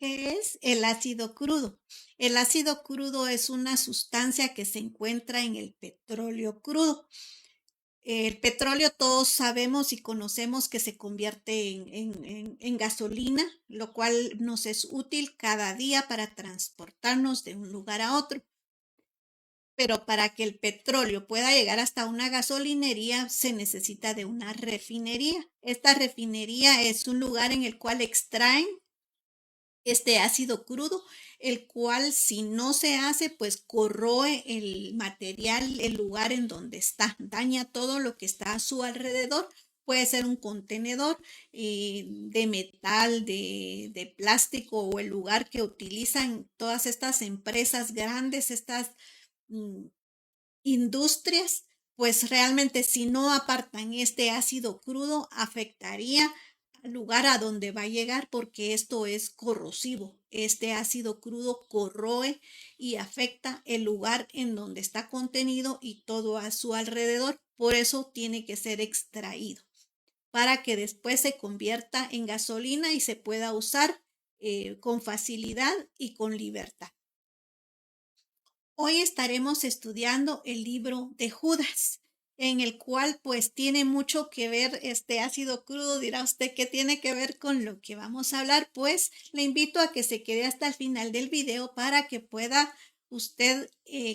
¿Qué es el ácido crudo? El ácido crudo es una sustancia que se encuentra en el petróleo crudo. El petróleo todos sabemos y conocemos que se convierte en gasolina, lo cual nos es útil cada día para transportarnos de un lugar a otro. Pero para que el petróleo pueda llegar hasta una gasolinería se necesita de una refinería. Esta refinería es un lugar en el cual extraen este ácido crudo, el cual si no se hace, pues corroe el material, el lugar en donde está, daña todo lo que está a su alrededor. Puede ser un contenedor de metal, de plástico o el lugar que utilizan todas estas empresas grandes, estas mm, industrias, pues realmente si no apartan este ácido crudo, afectaría al lugar a donde va a llegar porque esto es corrosivo. Este ácido crudo corroe y afecta el lugar en donde está contenido y todo a su alrededor. Por eso tiene que ser extraído para que después se convierta en gasolina y se pueda usar con facilidad y con libertad. Hoy estaremos estudiando el libro de Judas, en el cual pues tiene mucho que ver este ácido crudo. Dirá usted qué tiene que ver con lo que vamos a hablar. Pues le invito a que se quede hasta el final del video para que pueda usted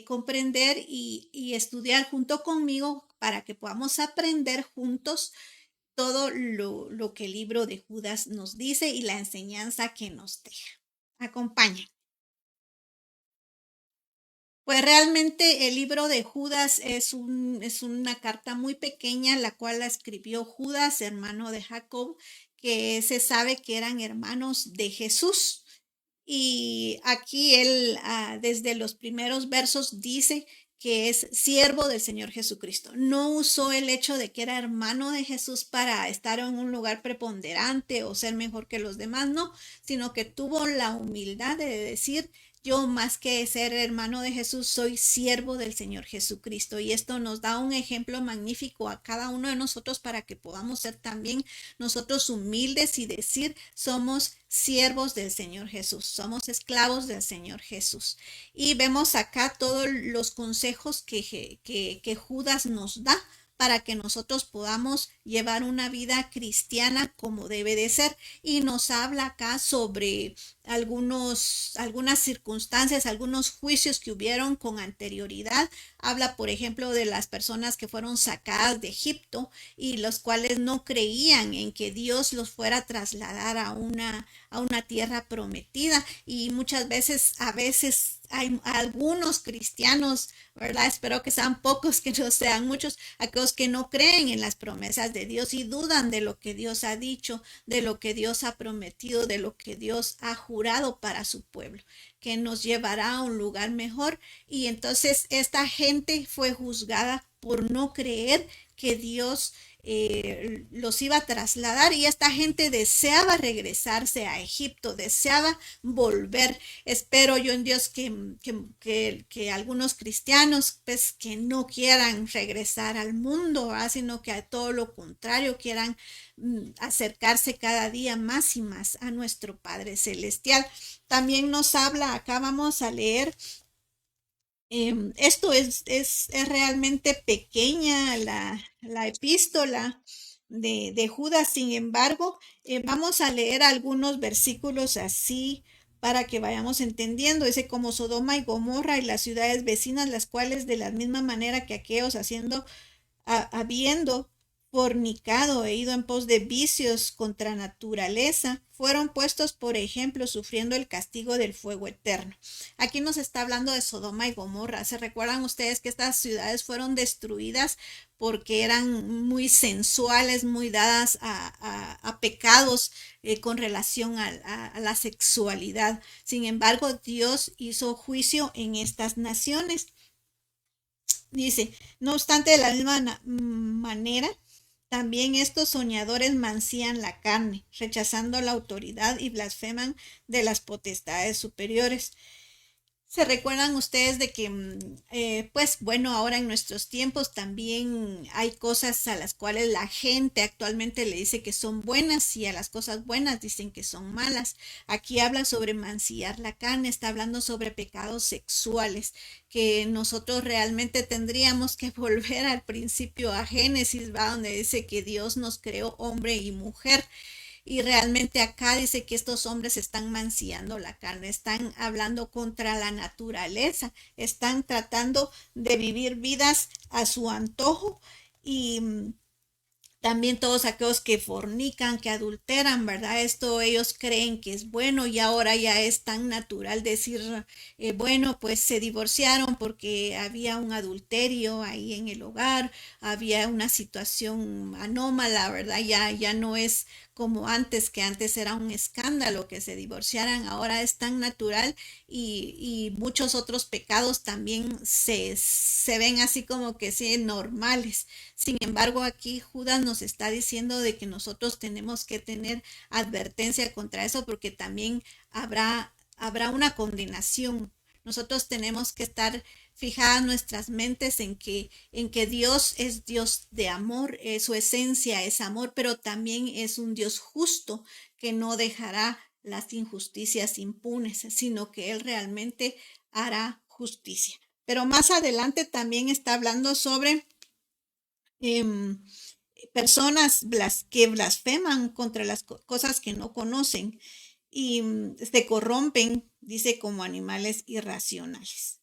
comprender y estudiar junto conmigo para que podamos aprender juntos todo lo que el libro de Judas nos dice y la enseñanza que nos deja. Acompáñenme. Pues realmente el libro de Judas es una carta muy pequeña, la cual la escribió Judas, hermano de Jacob, que se sabe que eran hermanos de Jesús. Y aquí él, desde los primeros versos, dice que es siervo del Señor Jesucristo. No usó el hecho de que era hermano de Jesús para estar en un lugar preponderante o ser mejor que los demás, no, sino que tuvo la humildad de decir, yo más que ser hermano de Jesús, soy siervo del Señor Jesucristo. Y esto nos da un ejemplo magnífico a cada uno de nosotros para que podamos ser también nosotros humildes y decir, somos siervos del Señor Jesús, somos esclavos del Señor Jesús. Y vemos acá todos los consejos que Judas nos da para que nosotros podamos llevar una vida cristiana como debe de ser. Y nos habla acá sobre algunas circunstancias, algunos juicios que hubieron con anterioridad. Habla, por ejemplo, de las personas que fueron sacadas de Egipto y los cuales no creían en que Dios los fuera a trasladar a una tierra prometida. Y muchas veces, a veces hay algunos cristianos, ¿verdad? Espero que sean pocos, que no sean muchos, aquellos que no creen en las promesas de Dios y dudan de lo que Dios ha dicho, de lo que Dios ha prometido, de lo que Dios ha jurado para su pueblo, que nos llevará a un lugar mejor. Y entonces esta gente fue juzgada por no creer que Dios los iba a trasladar, y esta gente deseaba regresarse a Egipto, deseaba volver. Espero yo en Dios que algunos cristianos pues que no quieran regresar al mundo, ¿verdad? Sino que a todo lo contrario quieran acercarse cada día más y más a nuestro Padre Celestial. También nos habla, acá vamos a leer, esto es realmente pequeña la epístola de Judas. Sin embargo, vamos a leer algunos versículos así para que vayamos entendiendo. Dice, como Sodoma y Gomorra y las ciudades vecinas, las cuales de la misma manera que aquellos habiendo fornicado e ido en pos de vicios contra naturaleza, fueron puestos por ejemplo, sufriendo el castigo del fuego eterno. Aquí nos está hablando de Sodoma y Gomorra. ¿Se recuerdan ustedes que estas ciudades fueron destruidas porque eran muy sensuales, muy dadas a pecados con relación a la sexualidad? Sin embargo, Dios hizo juicio en estas naciones. Dice, no obstante, de la misma manera, también estos soñadores mancían la carne, rechazando la autoridad y blasfeman de las potestades superiores. ¿Se recuerdan ustedes de que, pues bueno, ahora en nuestros tiempos también hay cosas a las cuales la gente actualmente le dice que son buenas y a las cosas buenas dicen que son malas? Aquí habla sobre mancillar la carne, está hablando sobre pecados sexuales, que nosotros realmente tendríamos que volver al principio a Génesis, ¿va? Donde dice que Dios nos creó hombre y mujer. Y realmente acá dice que estos hombres están mancillando la carne, están hablando contra la naturaleza, están tratando de vivir vidas a su antojo y también todos aquellos que fornican, que adulteran, ¿verdad? Esto ellos creen que es bueno y ahora ya es tan natural decir, bueno, pues se divorciaron porque había un adulterio ahí en el hogar, había una situación anómala, ¿verdad? Ya no es como antes, que antes era un escándalo que se divorciaran, ahora es tan natural y muchos otros pecados también se ven así como que sí, normales. Sin embargo, aquí Judas nos está diciendo de que nosotros tenemos que tener advertencia contra eso porque también habrá una condenación. Nosotros tenemos que estar fijadas nuestras mentes en que Dios es Dios de amor, su esencia es amor, pero también es un Dios justo que no dejará las injusticias impunes, sino que Él realmente hará justicia. Pero más adelante también está hablando sobre em, personas que blasfeman contra las cosas que no conocen y se corrompen, dice, como animales irracionales.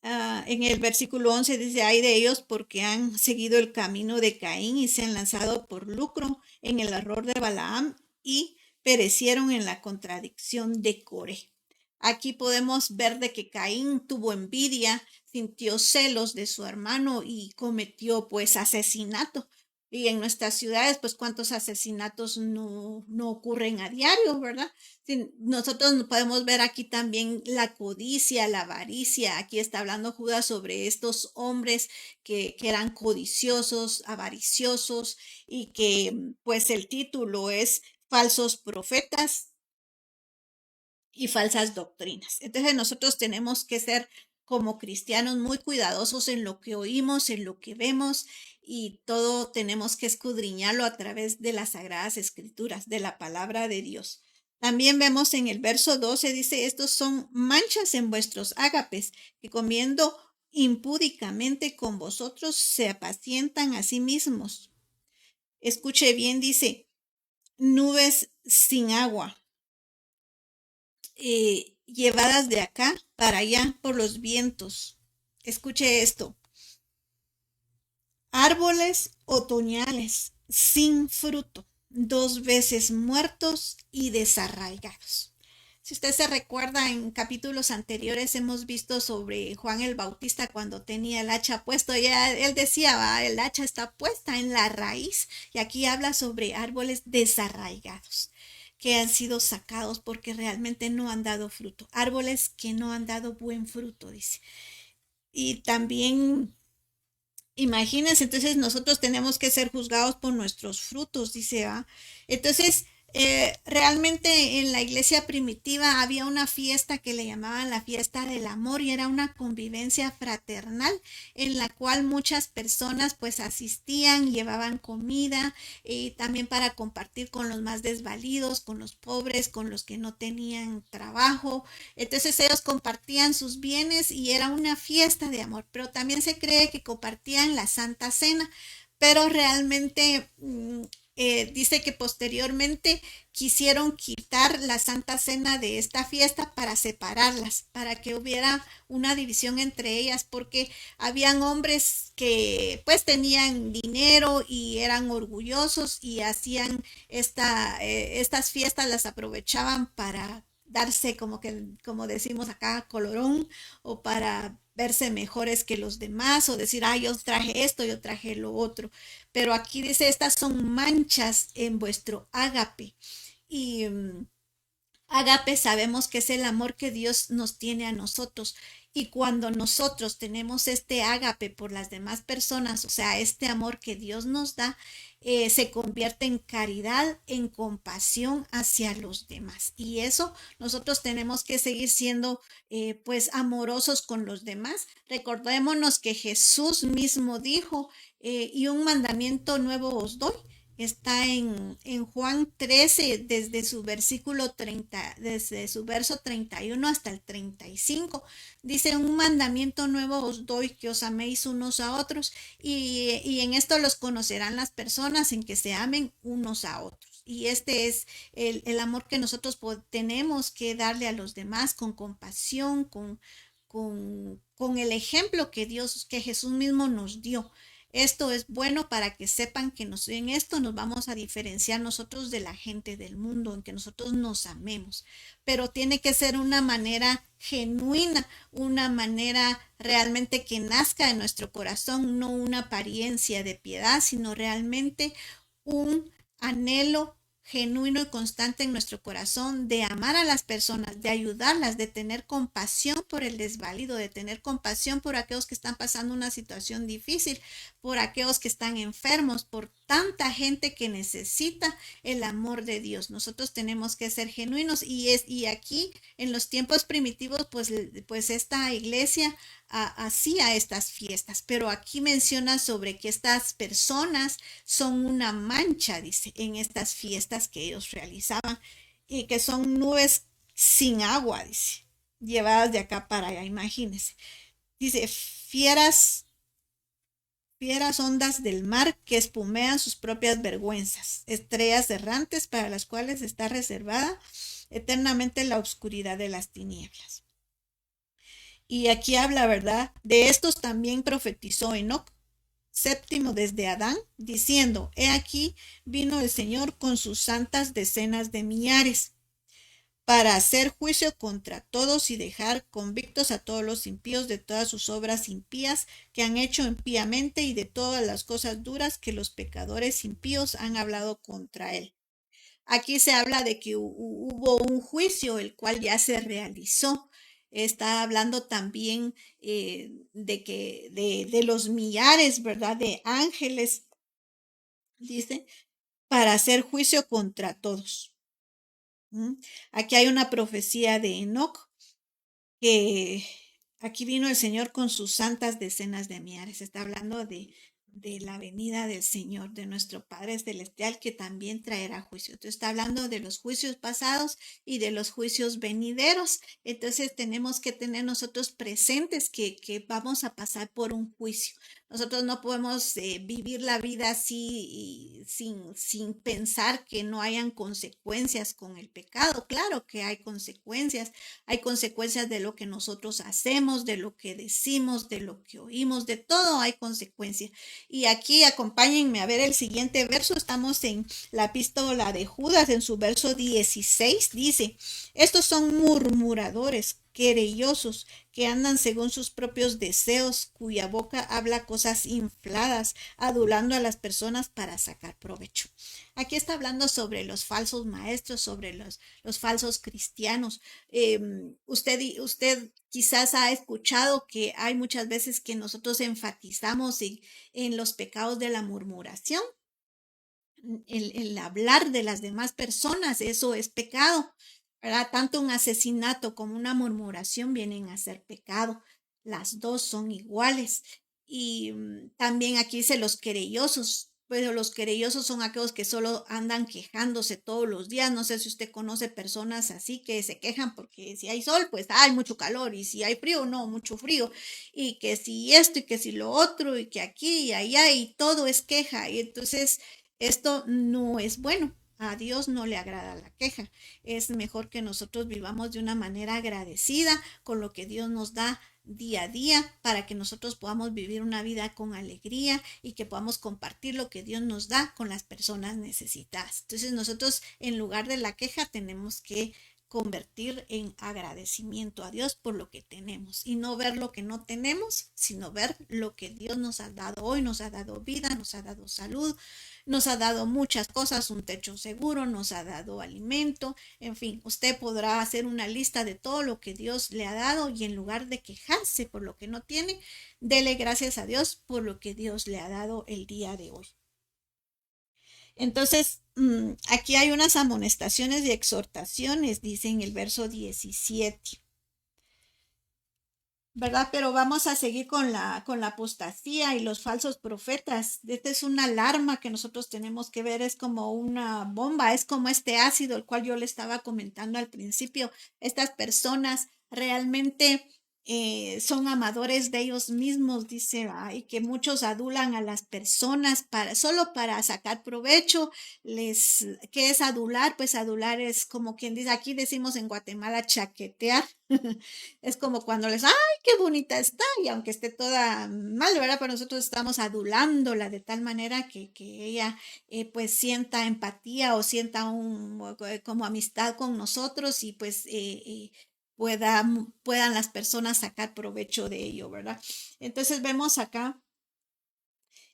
En el versículo 11 dice, hay de ellos porque han seguido el camino de Caín y se han lanzado por lucro en el error de Balaam y perecieron en la contradicción de Coré. Aquí podemos ver de que Caín tuvo envidia, sintió celos de su hermano y cometió pues asesinato. Y en nuestras ciudades, pues cuántos asesinatos no ocurren a diario, ¿verdad? Sí, nosotros podemos ver aquí también la codicia, la avaricia. Aquí está hablando Judas sobre estos hombres que eran codiciosos, avariciosos y que pues el título es falsos profetas y falsas doctrinas. Entonces nosotros tenemos que ser como cristianos muy cuidadosos en lo que oímos, en lo que vemos y todo tenemos que escudriñarlo a través de las sagradas escrituras, de la palabra de Dios. También vemos en el verso 12, dice, estos son manchas en vuestros ágapes, que comiendo impúdicamente con vosotros se apacientan a sí mismos. Escuche bien, dice, nubes sin agua, llevadas de acá para allá por los vientos. Escuche esto. Árboles otoñales sin fruto, 2 veces muertos y desarraigados. Si usted se recuerda, en capítulos anteriores hemos visto sobre Juan el Bautista cuando tenía el hacha puesto. Ya él decía, ¿va? El hacha está puesta en la raíz. Y aquí habla sobre árboles desarraigados que han sido sacados porque realmente no han dado fruto. Árboles que no han dado buen fruto, dice. Y también imagínense, entonces nosotros tenemos que ser juzgados por nuestros frutos, dice, ¿va? Entonces, realmente en la iglesia primitiva había una fiesta que le llamaban la fiesta del amor y era una convivencia fraternal en la cual muchas personas pues asistían, llevaban comida y también para compartir con los más desvalidos, con los pobres, con los que no tenían trabajo. Entonces ellos compartían sus bienes y era una fiesta de amor, pero también se cree que compartían la Santa Cena, pero realmente dice que posteriormente quisieron quitar la Santa Cena de esta fiesta para separarlas, para que hubiera una división entre ellas, porque habían hombres que pues tenían dinero y eran orgullosos y hacían estas fiestas, las aprovechaban para darse como que, como decimos acá, colorón o para verse mejores que los demás o decir, ah, yo traje esto, yo traje lo otro. Pero aquí dice, estas son manchas en vuestro ágape. Y ágape sabemos que es el amor que Dios nos tiene a nosotros. Y cuando nosotros tenemos este ágape por las demás personas, o sea, este amor que Dios nos da, se convierte en caridad, en compasión hacia los demás. Y eso nosotros tenemos que seguir siendo pues amorosos con los demás. Recordémonos que Jesús mismo dijo, y un mandamiento nuevo os doy. Está en Juan 13, desde su versículo 30, desde su verso 31 hasta el 35. Dice, un mandamiento nuevo os doy, que os améis unos a otros, y en esto los conocerán las personas, en que se amen unos a otros. Y este es el amor que nosotros tenemos que darle a los demás con compasión, con el ejemplo que Dios, que Jesús mismo nos dio. Esto es bueno para que sepan que en esto nos vamos a diferenciar nosotros de la gente del mundo, en que nosotros nos amemos. Pero tiene que ser una manera genuina, una manera realmente que nazca en nuestro corazón, no una apariencia de piedad, sino realmente un anhelo genuino y constante en nuestro corazón de amar a las personas, de ayudarlas, de tener compasión por el desvalido, de tener compasión por aquellos que están pasando una situación difícil, por aquellos que están enfermos, por tanta gente que necesita el amor de Dios. Nosotros tenemos que ser genuinos y aquí en los tiempos primitivos pues esta iglesia hacía estas fiestas, pero aquí menciona sobre que estas personas son una mancha, dice, en estas fiestas que ellos realizaban y que son nubes sin agua, dice, llevadas de acá para allá, imagínense. Dice, fieras ondas del mar que espumean sus propias vergüenzas, estrellas errantes para las cuales está reservada eternamente la oscuridad de las tinieblas. Y aquí habla, ¿verdad? De estos también profetizó Enoc, séptimo desde Adán, diciendo, he aquí vino el Señor con sus santas decenas de millares, para hacer juicio contra todos y dejar convictos a todos los impíos de todas sus obras impías que han hecho impíamente y de todas las cosas duras que los pecadores impíos han hablado contra él. Aquí se habla de que hubo un juicio, el cual ya se realizó. Está hablando también de los millares, ¿verdad? De ángeles, dice, para hacer juicio contra todos. Aquí hay una profecía de Enoc, que aquí vino el Señor con sus santas decenas de millares. Está hablando de la venida del Señor, de nuestro Padre Celestial, que también traerá juicio. Entonces está hablando de los juicios pasados y de los juicios venideros. Entonces tenemos que tener nosotros presentes que vamos a pasar por un juicio. Nosotros no podemos vivir la vida así sin pensar que no hayan consecuencias con el pecado. Claro que hay consecuencias de lo que nosotros hacemos, de lo que decimos, de lo que oímos, de todo hay consecuencias. Y aquí acompáñenme a ver el siguiente verso. Estamos en la epístola de Judas, en su verso 16, dice, estos son murmuradores, querellosos, que andan según sus propios deseos, cuya boca habla cosas infladas, adulando a las personas para sacar provecho. Aquí está hablando sobre los falsos maestros, sobre los falsos cristianos. Usted quizás ha escuchado que hay muchas veces que nosotros enfatizamos en los pecados de la murmuración, el hablar de las demás personas, eso es pecado, ¿verdad? Tanto un asesinato como una murmuración vienen a ser pecado. Las dos son iguales. Y también aquí dice los querellosos. Pero los querellosos son aquellos que solo andan quejándose todos los días. No sé si usted conoce personas así que se quejan porque si hay sol, pues hay mucho calor. Y si hay frío, no, mucho frío. Y que si esto y que si lo otro y que aquí y allá y todo es queja. Y entonces esto no es bueno. A Dios no le agrada la queja. Es mejor que nosotros vivamos de una manera agradecida con lo que Dios nos da día a día para que nosotros podamos vivir una vida con alegría y que podamos compartir lo que Dios nos da con las personas necesitadas. Entonces nosotros en lugar de la queja tenemos que convertir en agradecimiento a Dios por lo que tenemos y no ver lo que no tenemos, sino ver lo que Dios nos ha dado hoy, nos ha dado vida, nos ha dado salud, nos ha dado muchas cosas, un techo seguro, nos ha dado alimento, en fin, usted podrá hacer una lista de todo lo que Dios le ha dado y en lugar de quejarse por lo que no tiene, dele gracias a Dios por lo que Dios le ha dado el día de hoy. Entonces, aquí hay unas amonestaciones y exhortaciones, dice en el verso 17. ¿Verdad? Pero vamos a seguir con la apostasía y los falsos profetas. Esta es una alarma que nosotros tenemos que ver, es como una bomba, es como este ácido, el cual yo le estaba comentando al principio. Estas personas realmente son amadores de ellos mismos, dice, y que muchos adulan a las personas solo para sacar provecho. ¿Qué es adular? Pues adular es como quien dice, aquí decimos en Guatemala, chaquetear. Es como cuando ¡ay, qué bonita está! Y aunque esté toda mal, ¿verdad? Pero nosotros estamos adulándola de tal manera que ella pues sienta empatía o sienta como amistad con nosotros y pues puedan las personas sacar provecho de ello, ¿verdad? Entonces vemos acá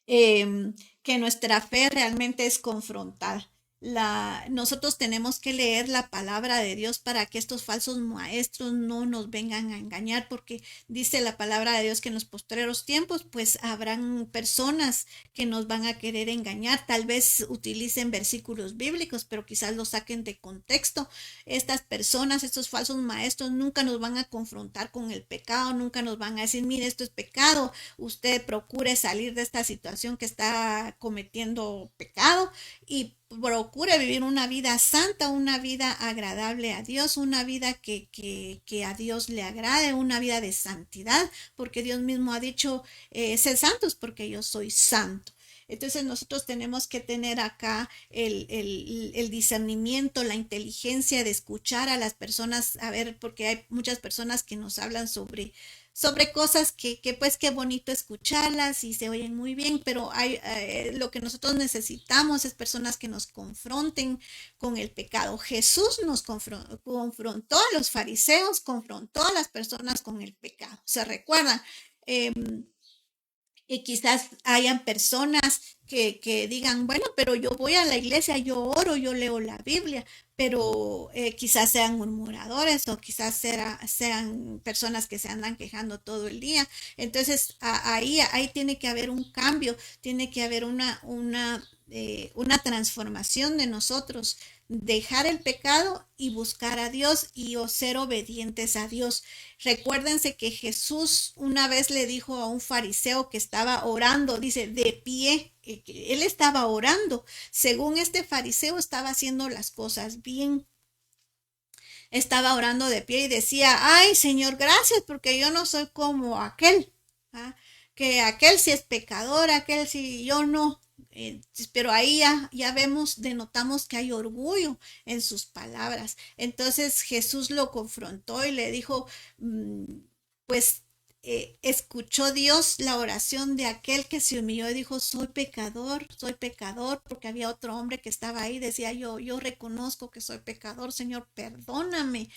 que nuestra fe realmente es confrontar. Nosotros tenemos que leer la palabra de Dios para que estos falsos maestros no nos vengan a engañar, porque dice la palabra de Dios que en los postreros tiempos pues habrán personas que nos van a querer engañar, tal vez utilicen versículos bíblicos, pero quizás los saquen de contexto. Estas personas, estos falsos maestros nunca nos van a confrontar con el pecado, nunca nos van a decir, mire, esto es pecado, usted procure salir de esta situación que está cometiendo pecado y procure vivir una vida santa, una vida agradable a Dios, una vida que a Dios le agrade, una vida de santidad, porque Dios mismo ha dicho, sed santos porque yo soy santo. Entonces nosotros tenemos que tener acá el discernimiento, la inteligencia de escuchar a las personas, a ver, porque hay muchas personas que nos hablan sobre cosas que pues qué bonito escucharlas y se oyen muy bien, pero lo que nosotros necesitamos es personas que nos confronten con el pecado. Jesús nos confrontó a los fariseos, confrontó a las personas con el pecado. ¿Se recuerdan? Y quizás hayan personas que digan, bueno, pero yo voy a la iglesia, yo oro, yo leo la Biblia, pero quizás sean murmuradores o quizás sean personas que se andan quejando todo el día. Entonces, ahí tiene que haber un cambio, tiene que haber una transformación de nosotros, dejar el pecado y buscar a Dios y o ser obedientes a Dios. Recuérdense que Jesús una vez le dijo a un fariseo que estaba orando, dice, de pie, que él estaba orando. Según este fariseo estaba haciendo las cosas bien. Estaba orando de pie y decía, ay Señor, gracias porque yo no soy como aquel. ¿Ah? Que aquel sí es pecador, aquel sí, yo no. Pero ahí ya vemos, denotamos que hay orgullo en sus palabras. Entonces Jesús lo confrontó y le dijo, mm, pues escuchó Dios la oración de aquel que se humilló y dijo, soy pecador, porque había otro hombre que estaba ahí, decía yo reconozco que soy pecador, Señor, perdóname.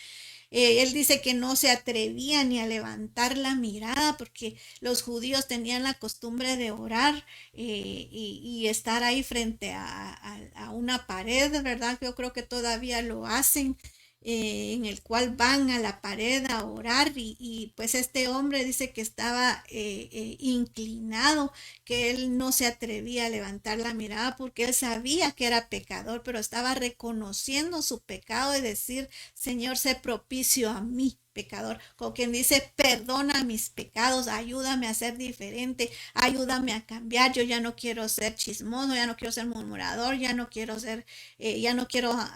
Él dice que no se atrevía ni a levantar la mirada porque los judíos tenían la costumbre de orar y estar ahí frente a una pared, ¿verdad? Yo creo que todavía lo hacen, en el cual van a la pared a orar y pues este hombre dice que estaba inclinado, que él no se atrevía a levantar la mirada porque él sabía que era pecador, pero estaba reconociendo su pecado y decir, Señor, sé propicio a mí, pecador, con quien dice, perdona mis pecados, ayúdame a ser diferente, ayúdame a cambiar, yo ya no quiero ser chismoso, ya no quiero ser murmurador, ya no quiero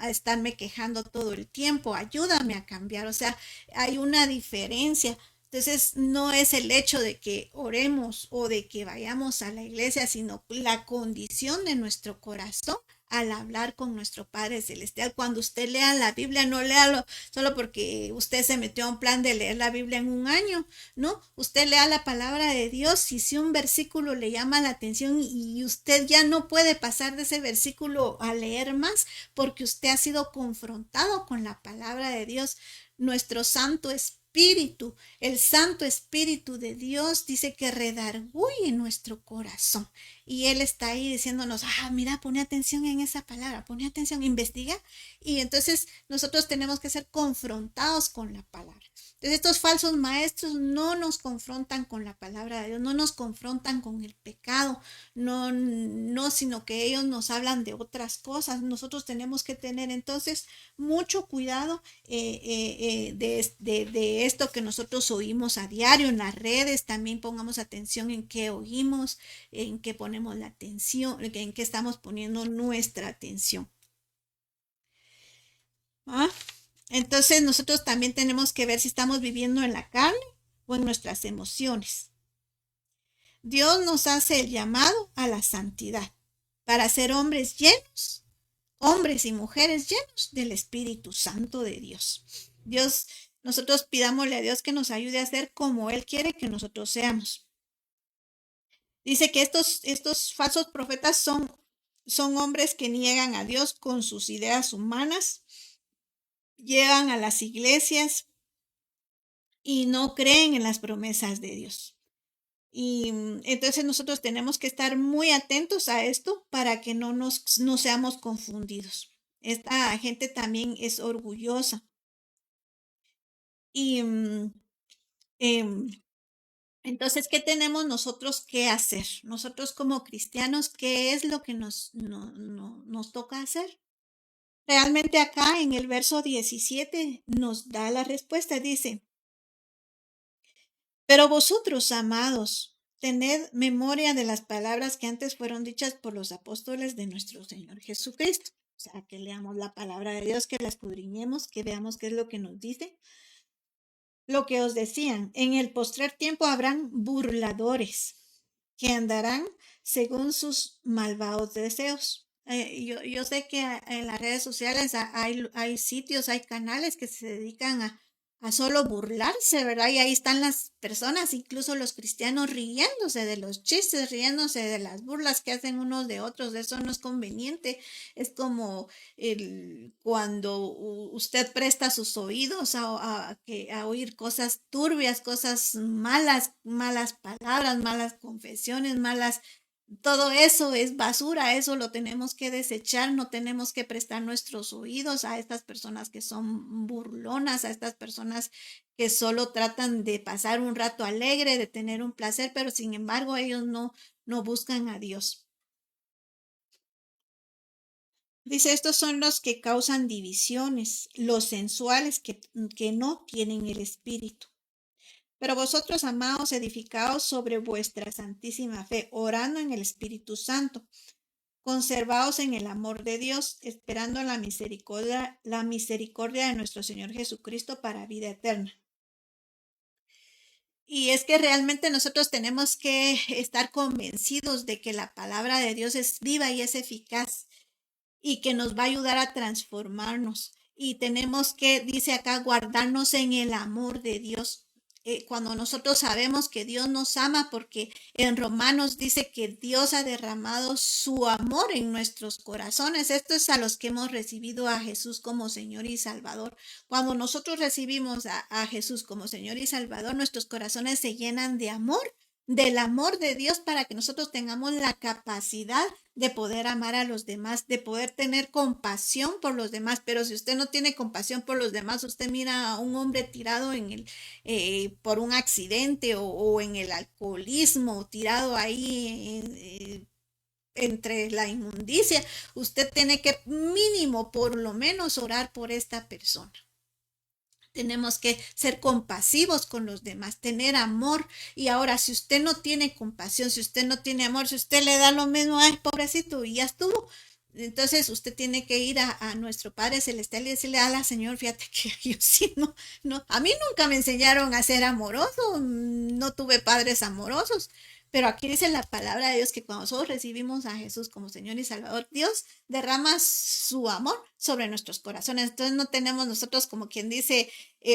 estarme quejando todo el tiempo, ayúdame a cambiar, o sea, hay una diferencia. Entonces, no es el hecho de que oremos o de que vayamos a la iglesia, sino la condición de nuestro corazón al hablar con nuestro Padre Celestial. Cuando usted lea la Biblia, no léalo solo porque usted se metió a un plan de leer la Biblia en un año, ¿no? Usted lea la palabra de Dios y si un versículo le llama la atención y usted ya no puede pasar de ese versículo a leer más porque usted ha sido confrontado con la palabra de Dios. Nuestro Santo Espíritu, el Santo Espíritu de Dios dice que redarguye nuestro corazón y Él está ahí diciéndonos, mira, pone atención en esa palabra, pone atención, investiga, y entonces nosotros tenemos que ser confrontados con la palabra. Entonces estos falsos maestros no nos confrontan con la palabra de Dios, no nos confrontan con el pecado, no, sino que ellos nos hablan de otras cosas. Nosotros tenemos que tener entonces mucho cuidado de esto que nosotros oímos a diario en las redes. También pongamos atención en qué oímos, en qué ponemos la atención, en qué estamos poniendo nuestra atención. Entonces nosotros también tenemos que ver si estamos viviendo en la carne o en nuestras emociones. Dios nos hace el llamado a la santidad para ser hombres llenos, hombres y mujeres llenos del Espíritu Santo de Dios. Nosotros pidámosle a Dios que nos ayude a ser como Él quiere que nosotros seamos. Dice que estos falsos profetas son hombres que niegan a Dios con sus ideas humanas, llegan a las iglesias y no creen en las promesas de Dios. Y entonces nosotros tenemos que estar muy atentos a esto para que no seamos confundidos. Esta gente también es orgullosa. Y entonces, ¿qué tenemos nosotros que hacer? Nosotros como cristianos, ¿qué es lo que nos toca hacer? Realmente acá en el verso 17 nos da la respuesta. Dice, pero vosotros, amados, tened memoria de las palabras que antes fueron dichas por los apóstoles de nuestro Señor Jesucristo. O sea, que leamos la palabra de Dios, que la escudriñemos, que veamos qué es lo que nos dice. Lo que os decían, en el postrer tiempo habrán burladores que andarán según sus malvados deseos. Yo sé que en las redes sociales hay sitios, hay canales que se dedican a solo burlarse, ¿verdad? Y ahí están las personas, incluso los cristianos, riéndose de los chistes, riéndose de las burlas que hacen unos de otros. Eso no es conveniente. Es como cuando usted presta sus oídos a oír cosas turbias, cosas malas palabras, malas confesiones, todo eso es basura, eso lo tenemos que desechar. No tenemos que prestar nuestros oídos a estas personas que son burlonas, a estas personas que solo tratan de pasar un rato alegre, de tener un placer, pero sin embargo ellos no buscan a Dios. Dice, estos son los que causan divisiones, los sensuales que no tienen el Espíritu. Pero vosotros, amados, edificaos sobre vuestra santísima fe, orando en el Espíritu Santo. Conservaos en el amor de Dios, esperando la misericordia de nuestro Señor Jesucristo para vida eterna. Y es que realmente nosotros tenemos que estar convencidos de que la palabra de Dios es viva y es eficaz y que nos va a ayudar a transformarnos. Y tenemos que, dice acá, guardarnos en el amor de Dios. Cuando nosotros sabemos que Dios nos ama, porque en Romanos dice que Dios ha derramado su amor en nuestros corazones. Esto es a los que hemos recibido a Jesús como Señor y Salvador. Cuando nosotros recibimos a Jesús como Señor y Salvador, nuestros corazones se llenan de amor, del amor de Dios, para que nosotros tengamos la capacidad de poder amar a los demás, de poder tener compasión por los demás. Pero si usted no tiene compasión por los demás, usted mira a un hombre tirado por un accidente o en el alcoholismo, tirado ahí entre la inmundicia, usted tiene que mínimo por lo menos orar por esta persona. Tenemos que ser compasivos con los demás, tener amor. Y ahora, si usted no tiene compasión, si usted no tiene amor, si usted le da lo mismo, ay, pobrecito, y ya estuvo. Entonces usted tiene que ir a nuestro Padre Celestial y decirle, Señor, fíjate que yo sí, a mí nunca me enseñaron a ser amoroso, no tuve padres amorosos, Pero aquí dice la palabra de Dios que cuando nosotros recibimos a Jesús como Señor y Salvador, Dios derrama su amor sobre nuestros corazones. Entonces no tenemos nosotros, como quien dice,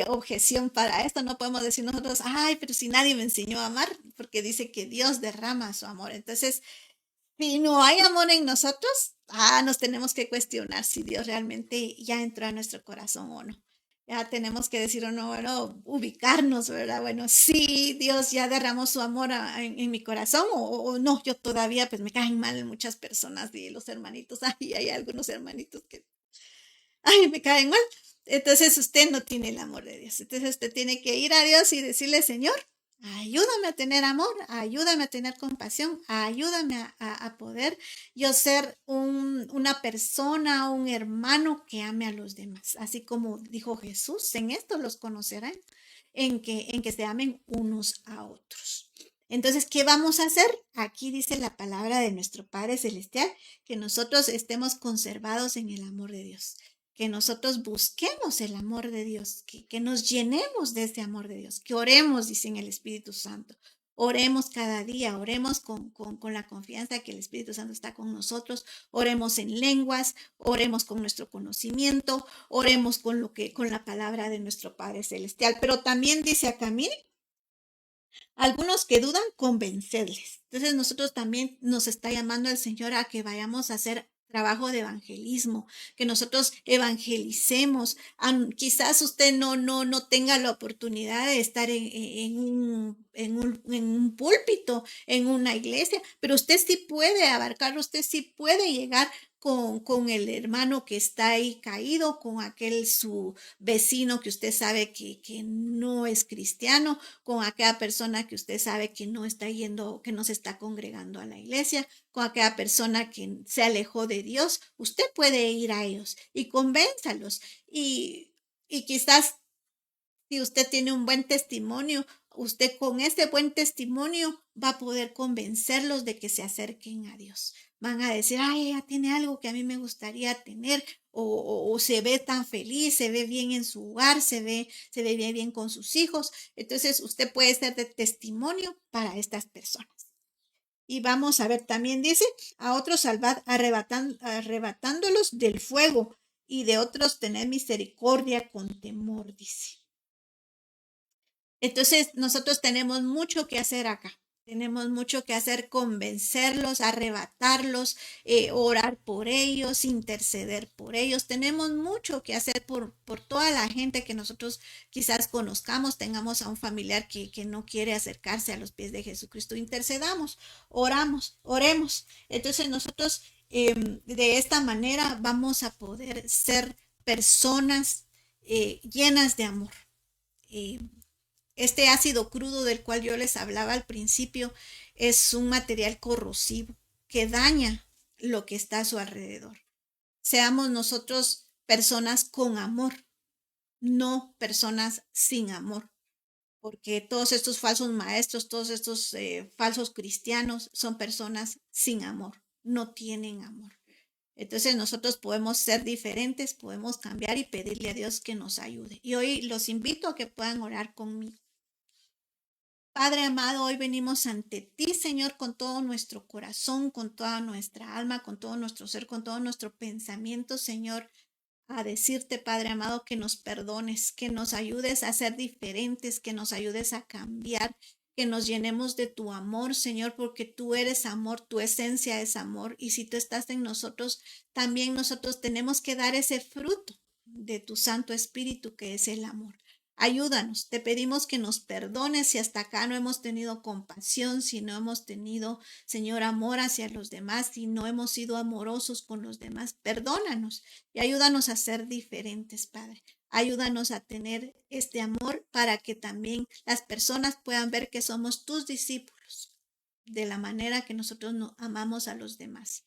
objeción para esto. No podemos decir nosotros, ay, pero si nadie me enseñó a amar, porque dice que Dios derrama su amor. Entonces, si no hay amor en nosotros, nos tenemos que cuestionar si Dios realmente ya entró a nuestro corazón o no. Ya tenemos que decir o no, bueno, ubicarnos, ¿verdad? Bueno, sí, Dios ya derramó su amor en mi corazón o no, yo todavía pues me caen mal muchas personas y los hermanitos, ay, hay algunos hermanitos que, ay, me caen mal. Entonces usted no tiene el amor de Dios. Entonces usted tiene que ir a Dios y decirle, Señor, ayúdame a tener amor, ayúdame a tener compasión, ayúdame a poder yo ser una persona, un hermano que ame a los demás. Así como dijo Jesús, en esto los conocerán, en que se amen unos a otros. Entonces, ¿qué vamos a hacer? Aquí dice la palabra de nuestro Padre Celestial, que nosotros estemos conservados en el amor de Dios, que nosotros busquemos el amor de Dios, que nos llenemos de ese amor de Dios, que oremos, dice en el Espíritu Santo. Oremos cada día, oremos con la confianza que el Espíritu Santo está con nosotros, oremos en lenguas, oremos con nuestro conocimiento, oremos con la palabra de nuestro Padre Celestial. Pero también dice acá, miren, algunos que dudan, convencerles. Entonces nosotros también nos está llamando el Señor a que vayamos a hacer trabajo de evangelismo, que nosotros evangelicemos. Quizás usted no tenga la oportunidad de estar en un púlpito, en una iglesia, pero usted sí puede abarcarlo, usted sí puede llegar con el hermano que está ahí caído, con aquel su vecino que usted sabe que no es cristiano, con aquella persona que usted sabe que no está yendo, que no se está congregando a la iglesia, con aquella persona que se alejó de Dios, usted puede ir a ellos y convénzalos. Y quizás si usted tiene un buen testimonio, usted con ese buen testimonio va a poder convencerlos de que se acerquen a Dios. Van a decir, ay, ella tiene algo que a mí me gustaría tener, o se ve tan feliz, se ve bien en su hogar, se ve bien con sus hijos. Entonces, usted puede ser de testimonio para estas personas. Y vamos a ver, también dice, a otros salvad arrebatándolos del fuego y de otros tener misericordia con temor, dice. Entonces, nosotros tenemos mucho que hacer acá. Tenemos mucho que hacer, convencerlos, arrebatarlos, orar por ellos, interceder por ellos. Tenemos mucho que hacer por toda la gente que nosotros quizás conozcamos, tengamos a un familiar que no quiere acercarse a los pies de Jesucristo. Intercedamos, oremos. Entonces nosotros de esta manera vamos a poder ser personas llenas de amor. Eh, este ácido crudo del cual yo les hablaba al principio es un material corrosivo que daña lo que está a su alrededor. Seamos nosotros personas con amor, no personas sin amor, porque todos estos falsos maestros, todos estos falsos cristianos son personas sin amor, no tienen amor. Entonces nosotros podemos ser diferentes, podemos cambiar y pedirle a Dios que nos ayude. Y hoy los invito a que puedan orar conmigo. Padre amado, hoy venimos ante ti, Señor, con todo nuestro corazón, con toda nuestra alma, con todo nuestro ser, con todo nuestro pensamiento, Señor, a decirte, Padre amado, que nos perdones, que nos ayudes a ser diferentes, que nos ayudes a cambiar, que nos llenemos de tu amor, Señor, porque tú eres amor, tu esencia es amor, y si tú estás en nosotros, también nosotros tenemos que dar ese fruto de tu Santo Espíritu, que es el amor. Ayúdanos, te pedimos que nos perdones si hasta acá no hemos tenido compasión, si no hemos tenido, Señor, amor hacia los demás, si no hemos sido amorosos con los demás. Perdónanos y ayúdanos a ser diferentes, Padre. Ayúdanos a tener este amor para que también las personas puedan ver que somos tus discípulos de la manera que nosotros amamos a los demás.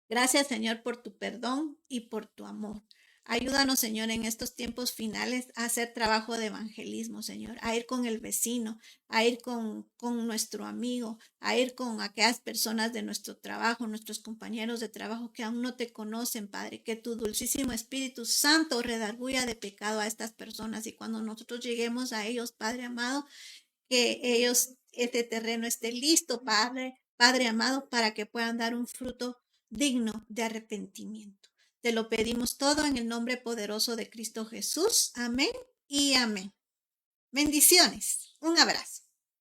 Gracias, Señor, por tu perdón y por tu amor. Ayúdanos, Señor, en estos tiempos finales a hacer trabajo de evangelismo, Señor, a ir con el vecino, a ir con nuestro amigo, a ir con aquellas personas de nuestro trabajo, nuestros compañeros de trabajo que aún no te conocen, Padre, que tu dulcísimo Espíritu Santo redarguya de pecado a estas personas y cuando nosotros lleguemos a ellos, Padre amado, que ellos este terreno esté listo, Padre amado, para que puedan dar un fruto digno de arrepentimiento. Te lo pedimos todo en el nombre poderoso de Cristo Jesús. Amén y amén. Bendiciones. Un abrazo.